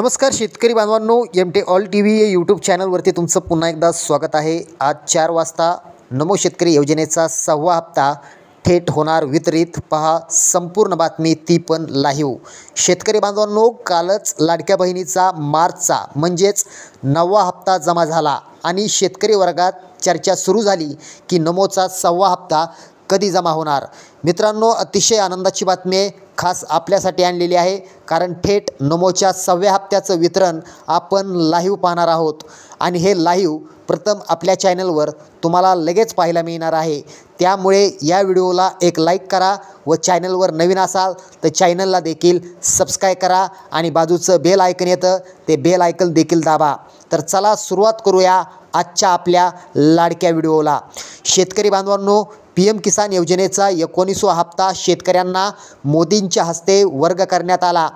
नमस्कार शेतकरी बांधवांनो, एम.टी. ऑल टी.व्ही या यूट्यूब चॅनलवरती तुमचं पुन्हा एकदा स्वागत आहे। आज 4 वाजता नमो शेतकरी योजनेचा 6वा हप्ता थेट होणार वितरित। पहा संपूर्ण बातमी, ती पण लाईव्ह। शेतकरी बांधवांनो, कालच लाडक्या बहिणीचा मार्चचा म्हणजेच 9वा हप्ता जमा झाला आणि शेतकरी वर्गात चर्चा सुरू झाली की नमोचा 6वा हप्ता कधी जमा होणार। मित्रांनो, अतिशय आनंदाची बातमी आहे, खास आपल्यासाठी आणलेली आहे, कारण थेट नमोच्या 6व्या हप्त्याचं वितरण आपण लाईव्ह पाहणार आहोत आणि हे लाईव्ह प्रथम आपल्या चॅनलवर तुम्हाला लगेच पाहायला मिळणार आहे। त्यामुळे या व्हिडिओला एक लाईक करा व चॅनलवर नवीन असाल तर चॅनलला देखील सबस्क्राईब करा आणि बाजूचं बेल आयकन येतं ते बेल आयकन देखील दाबा। तर चला सुरुवात करूया आजच्या आपल्या लाडक्या व्हिडिओला। शेतकरी बांधवांनो, PM किसान योजनेचा 19वा हप्ता शेतकऱ्यांना मोदींच्या हस्ते वर्ग करण्यात आला।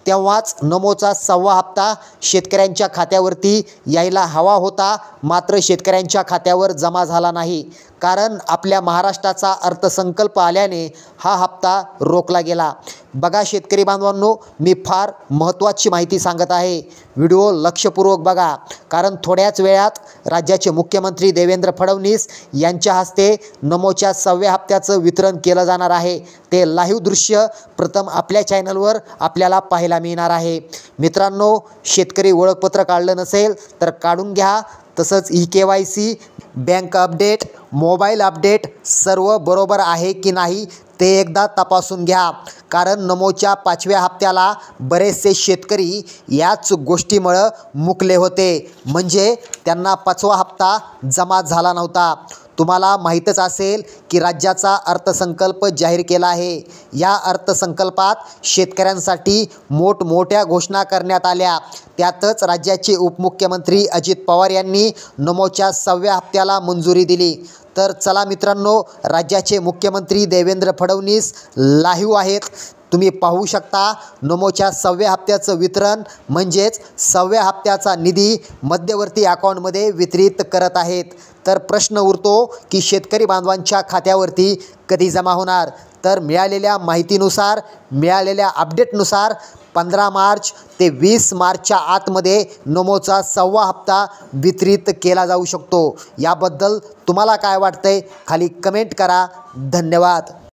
तेव्हाच नमोचा 6वा हप्ता शेतकऱ्यांच्या खात्यावरती यायला हवा होता, मात्र शेतकऱ्यांच्या खात्यावर जमा झाला नाही, कारण आपल्या महाराष्ट्राचा अर्थसंकल्प आल्याने हा हप्ता रोखला गेला। बघा शेतकरी बांधवांनो, मी फार महत्त्वाची माहिती सांगत आहे, व्हिडिओ लक्षपूर्वक बघा, कारण थोड्याच वेळात राज्याचे मुख्यमंत्री देवेंद्र फडणवीस यांच्या हस्ते नमोच्या 6व्या हप्त्याचं वितरण केलं जाणार आहे। ते लाईव्ह दृश्य प्रथम आपल्या चॅनलवर आपल्याला पाहायला मिळणार आहे। मित्रांनो, शेतकरी ओळखपत्र काढलं नसेल तर काढून घ्या, तसंच KYC, bank update, mobile update सर्व बरोबर आहे की नाही ते एकदा तपासून घ्या, कारण नमोच्या 5व्या हप्त्याला बरेचसे शेतकरी याच गोष्टीमुळं मुकले होते, म्हणजे त्यांना 5वा हप्ता जमा झाला नव्हता। तुम्हाला माहीतच असेल की राज्याचा अर्थसंकल्प जाहीर केला आहे। या अर्थसंकल्पात शेतकऱ्यांसाठी मोठमोठ्या घोषणा करण्यात आल्या। त्यातच राज्याचे उपमुख्यमंत्री अजित पवार यांनी नमोच्या 6व्या हप्त्याला मंजुरी दिली। तर चला मित्रांनो, राज्याचे मुख्यमंत्री देवेंद्र फडणवीस लाईव्ह आहेत, तुम्ही पाहू शकता। नमोच्या 6व्या हप्त्याचं वितरण म्हणजेच 6व्या हप्त्याचा निधी मध्यवर्ती अकाउंटमध्ये वितरित करत आहेत। तर प्रश्न उरतो की शेतकरी बांधवांच्या खात्यावरती कधी जमा होणार। तर मिळालेल्या माहितीनुसार, मिळालेल्या अपडेटनुसार 15 मार्च ते 20 मार्चच्या आतमध्ये नमोचा 6वा हप्ता वितरित केला जाऊ शकतो। याबद्दल तुम्हाला काय वाटतंय खाली कमेंट करा। धन्यवाद।